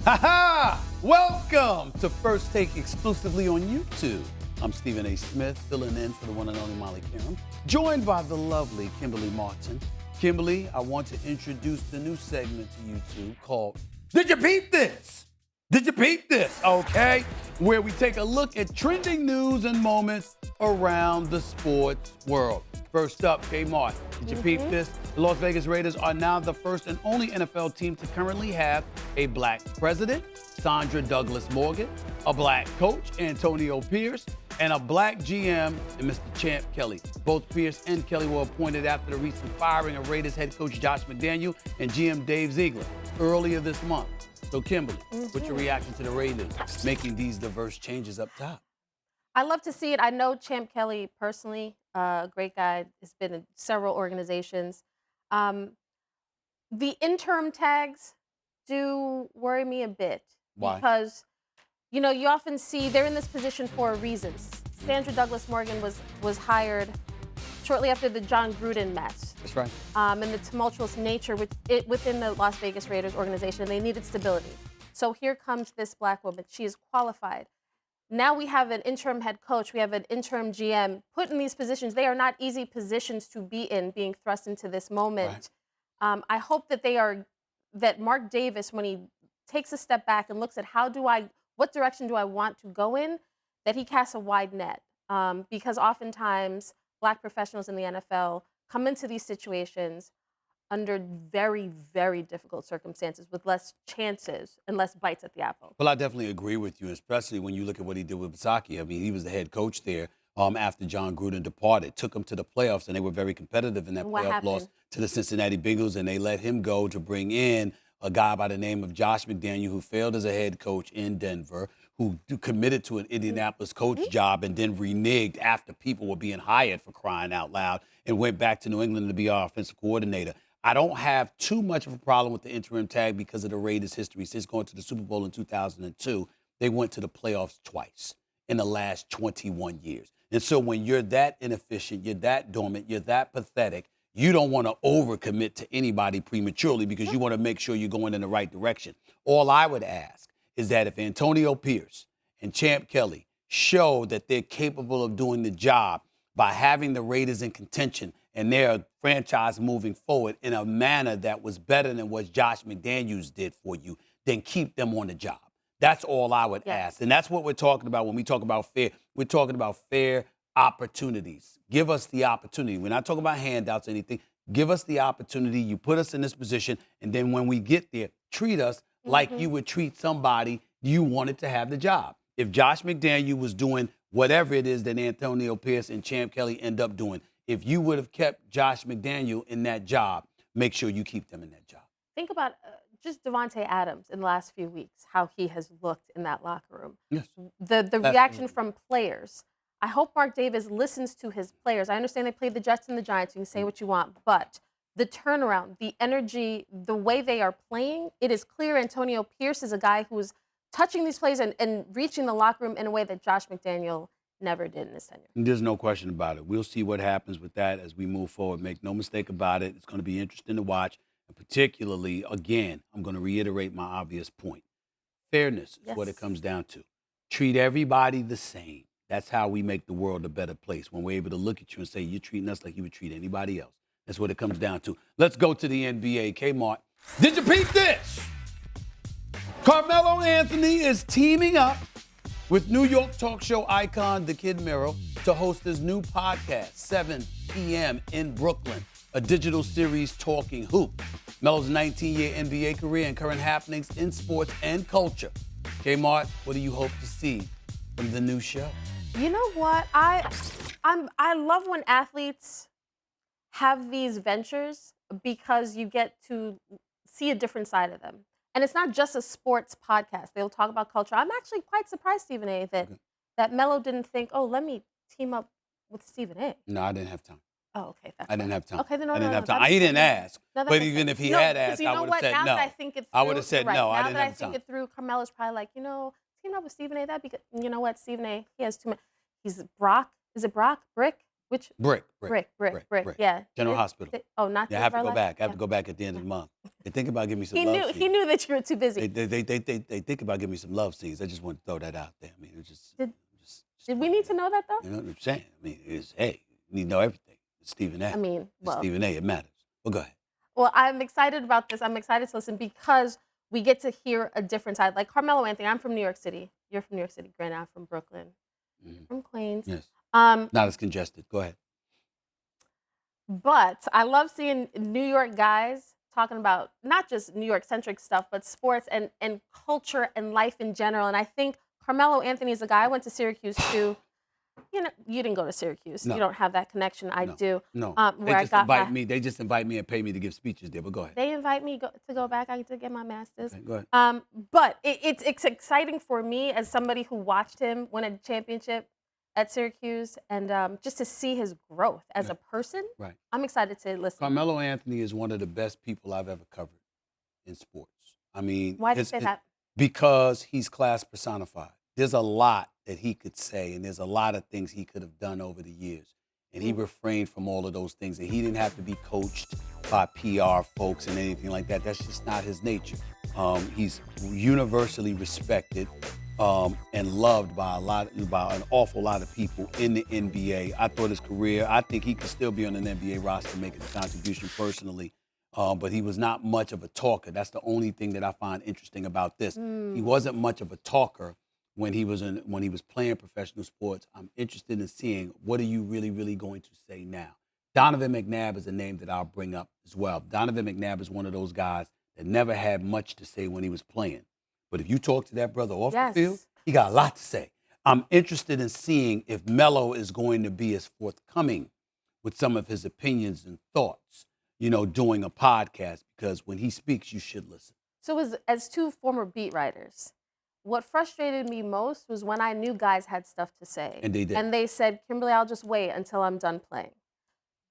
Ha ha! Welcome to First Take exclusively on YouTube. I'm Stephen A. Smith, filling in for the one and only Molly Karam, joined by the lovely Kimberley Martin. Kimberley, I want to introduce the new segment to YouTube called Did You Peep This? Did you peep this? Okay, where we take a look at trending news and moments around the sports world. First up, Kmart. Did you peep this? The Las Vegas Raiders are now the first and only NFL team to currently have a black president, Sandra Douglas Morgan, a black coach, Antonio Pierce, and a black GM, and Mr. Champ Kelly. Both Pierce and Kelly were appointed after the recent firing of Raiders head coach Josh McDaniel and GM Dave Ziegler earlier this month. So, Kimberley, what's your reaction to the Raiders making these diverse changes up top? I love to see it. I know Champ Kelly personally, a great guy. Has been in several organizations. The interim tags do worry me a bit. Why? Because, you often see they're in this position for a reason. Sandra Douglas Morgan was hired shortly after the John Gruden mess. That's right. And the tumultuous nature within the Las Vegas Raiders organization. They needed stability. So here comes this black woman. She is qualified. Now we have an interim head coach. We have an interim GM put in these positions. They are not easy positions to be in, being thrust into this moment. Right. I hope that Mark Davis, when he takes a step back and looks at what direction do I want to go in, that he casts a wide net. Because oftentimes black professionals in the NFL come into these situations under very, very difficult circumstances with less chances and less bites at the apple. Well, I definitely agree with you, especially when you look at what he did with Basaki. I mean, he was the head coach there after John Gruden departed, took them to the playoffs, and they were very competitive in that playoff loss to the Cincinnati Bengals, and they let him go to bring in a guy by the name of Josh McDaniel, who failed as a head coach in Denver, who committed to an Indianapolis coach job and then reneged after people were being hired, for crying out loud, and went back to New England to be our offensive coordinator. I don't have too much of a problem with the interim tag because of the Raiders' history. Since going to the Super Bowl in 2002, they went to the playoffs twice in the last 21 years. And so when you're that inefficient, you're that dormant, you're that pathetic, you don't want to overcommit to anybody prematurely because you want to make sure you're going in the right direction. All I would ask is that if Antonio Pierce and Champ Kelly show that they're capable of doing the job by having the Raiders in contention and their franchise moving forward in a manner that was better than what Josh McDaniels did for you, then keep them on the job. That's all I would ask. And that's what we're talking about when we talk about fair. We're talking about fair opportunities. Give us the opportunity. We're not talking about handouts or anything. Give us the opportunity. You put us in this position, and then when we get there, treat us like you would treat somebody you wanted to have the job. If Josh McDaniel was doing whatever it is that Antonio Pierce and Champ Kelly end up doing, if you would have kept Josh McDaniel in that job, make sure you keep them in that job. Think about just Devontae Adams in the last few weeks, how he has looked in that locker room. Yes. The reaction from players. I hope Mark Davis listens to his players. I understand they played the Jets and the Giants. You can say what you want, but the turnaround, the energy, the way they are playing, it is clear Antonio Pierce is a guy who's touching these plays and reaching the locker room in a way that Josh McDaniel never did in his tenure. There's no question about it. We'll see what happens with that as we move forward. Make no mistake about it. It's going to be interesting to watch. And particularly, again, I'm going to reiterate my obvious point. Fairness is what it comes down to. Treat everybody the same. That's how we make the world a better place, when we're able to look at you and say, you're treating us like you would treat anybody else. That's what it comes down to. Let's go to the NBA. Kmart, did you peep this? Carmelo Anthony is teaming up with New York talk show icon The Kid Mero to host his new podcast, 7 p.m. in Brooklyn, a digital series talking hoop. Melo's 19-year NBA career and current happenings in sports and culture. Kmart, what do you hope to see from the new show? You know what? I love when athletes have these ventures because you get to see a different side of them. And it's not just a sports podcast. They'll talk about culture. I'm actually quite surprised, Stephen A., that Melo didn't think, let me team up with Stephen A. No, I didn't have time. Oh, okay. I didn't have time. Okay, then I didn't have time. He didn't ask. But even if he had asked, I would have said no. I would have said no. I didn't have time. Now that I think it through, Carmelo's probably like, team up with Stephen A. That'd be good. You know what, Stephen A. He has too much. He's Brock. Is it Brock? Brick? Which Brick. Yeah. General Hospital. Not. Yeah, I have to go back. I have to go back at the end of the month. They think about giving me some He love knew. scenes. He knew that you were too busy. They think about giving me some love scenes. I just want to throw that out there. I mean, it's just. Did we need to know that though? You know what I'm saying? I mean, you need to know everything. It's Stephen A. I mean, well, it's Stephen A. It matters. Well, go ahead. Well, I'm excited about this. I'm excited to listen because we get to hear a different side. Like Carmelo Anthony, I'm from New York City. You're from New York City. Granted, I'm from Brooklyn. From Queens. Yes. Not as congested. Go ahead. But I love seeing New York guys talking about not just New York-centric stuff, but sports and culture and life in general. And I think Carmelo Anthony is a guy. I went to Syracuse too. You know, you didn't go to Syracuse. No. You don't have that connection. I do. No. Where They just invite me and pay me to give speeches there. But go ahead. They invite me to go back. I get to get my master's. Okay, go ahead. But it's exciting for me as somebody who watched him win a championship at Syracuse and just to see his growth as a person. Right. I'm excited to listen. Carmelo Anthony is one of the best people I've ever covered in sports. I mean, why do you say that? Because he's class personified. There's a lot that he could say, and there's a lot of things he could have done over the years. And he refrained from all of those things. And he didn't have to be coached by PR folks and anything like that. That's just not his nature. He's universally respected and loved by an awful lot of people in the NBA. I thought his career, I think he could still be on an NBA roster making a contribution personally. But he was not much of a talker. That's the only thing that I find interesting about this. He wasn't much of a talker when he was playing professional sports. I'm interested in seeing what are you really, really going to say now. Donovan McNabb is a name that I'll bring up as well. Donovan McNabb is one of those guys that never had much to say when he was playing. But if you talk to that brother off the field, he got a lot to say. I'm interested in seeing if Melo is going to be as forthcoming with some of his opinions and thoughts, doing a podcast, because when he speaks, you should listen. So as two former beat writers, what frustrated me most was when I knew guys had stuff to say. And they did. And they said, Kimberley, I'll just wait until I'm done playing.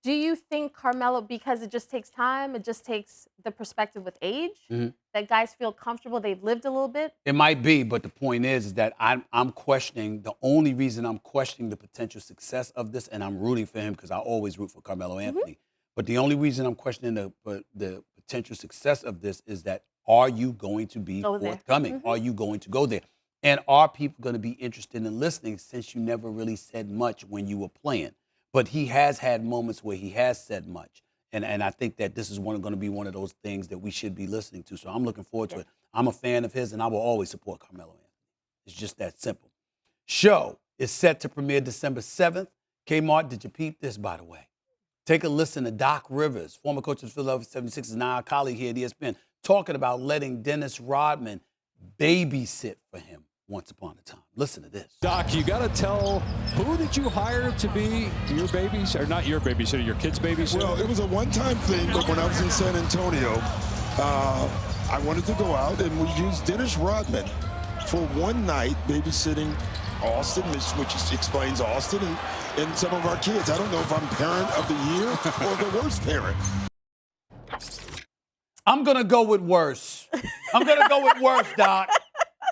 Do you think Carmelo, because it just takes time, it just takes the perspective with age, that guys feel comfortable, they've lived a little bit? It might be, but the point is that I'm questioning, the only reason I'm questioning the potential success of this, and I'm rooting for him because I always root for Carmelo Anthony, but the only reason I'm questioning the potential success of this is that are you going to be forthcoming? Are you going to go there? And are people going to be interested in listening since you never really said much when you were playing? But he has had moments where he has said much. And I think that this is going to be one of those things that we should be listening to. So I'm looking forward to it. I'm a fan of his, and I will always support Carmelo Anthony. It's just that simple. Show is set to premiere December 7th. Kmart, did you peep this, by the way? Take a listen to Doc Rivers, former coach of the Philadelphia 76ers, now our colleague here at ESPN, talking about letting Dennis Rodman babysit for him once upon a time. Listen to this. Doc, you got to tell, who did you hire to be your babysitter? Or not your babysitter, your kid's babysitter? Well, it was a one-time thing, but when I was in San Antonio, I wanted to go out, and we used Dennis Rodman for one night babysitting Austin, which explains Austin and some of our kids. I don't know if I'm parent of the year or the worst parent. I'm going to go with worse. I'm going to go with worse, Doc.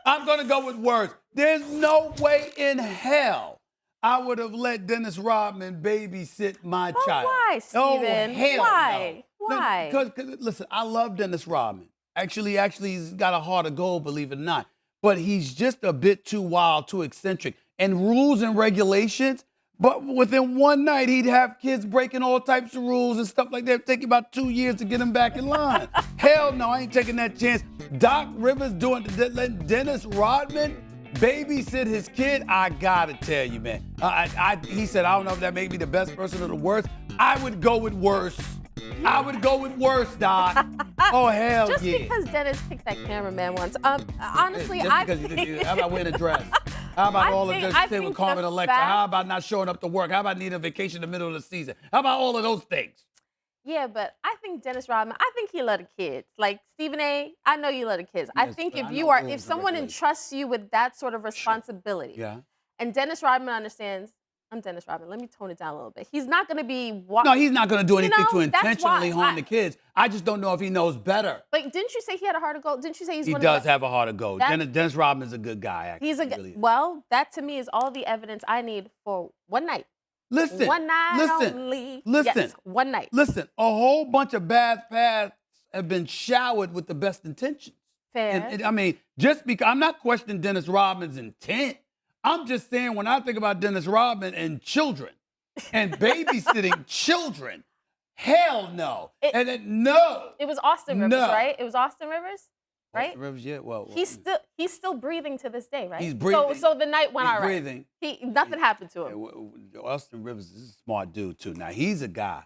I'm going to go with worse. There's no way in hell I would have let Dennis Rodman babysit my child. Why, Steven? Oh, hell Why? no. Why? Because, listen, I love Dennis Rodman. Actually, he's got a heart of gold, believe it or not. But he's just a bit too wild, too eccentric. And rules and regulations, but within one night, he'd have kids breaking all types of rules and stuff like that. It'd take about 2 years to get him back in line. Hell no, I ain't taking that chance. Doc Rivers letting Dennis Rodman babysit his kid. I gotta tell you, man. He said, I don't know if that made me the best person or the worst. I would go with worse. I would go with worse, Doc. Oh, hell Just yeah. because Dennis picked that cameraman once. Honestly, how about wearing a dress? How about all of this thing with Carmen Electra? How about not showing up to work? How about needing a vacation in the middle of the season? How about all of those things? Yeah, but I think Dennis Rodman, I think he love the kids. Like Stephen A., I know you love the kids. Yes, I think if someone entrusts you with that sort of responsibility, and Dennis Rodman understands, I'm Dennis Rodman. Let me tone it down a little bit. He's not going to be... No, he's not going to do anything to intentionally harm the kids. I just don't know if he knows better. But didn't you say he had a heart of gold? Didn't you say he does have a heart of gold? Dennis Rodman's a good guy, actually. Well, that to me is all the evidence I need for one night Listen. One night listen. only. Listen. Yes, one night. Listen. A whole bunch of bad paths have been showered with the best intentions. Fair. And I mean, just because I'm not questioning Dennis Rodman's intent. I'm just saying when I think about Dennis Rodman and children and babysitting children, hell no. No. It was Austin Rivers, right? It was Austin Rivers, right? Austin Rivers, yeah. Well, he's still breathing to this day, right? He's breathing. So the night went all right. Breathing. Nothing happened to him. Austin Rivers is a smart dude too. Now he's a guy,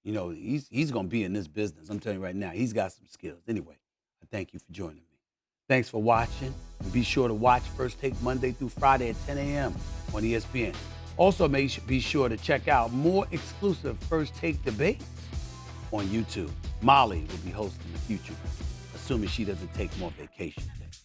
you know, he's gonna be in this business. I'm telling you right now, he's got some skills. Anyway, I thank you for joining me. Thanks for watching. And be sure to watch First Take Monday through Friday at 10 a.m. on ESPN. Also, be sure to check out more exclusive First Take debates on YouTube. Molly will be hosting the future, assuming she doesn't take more vacation days.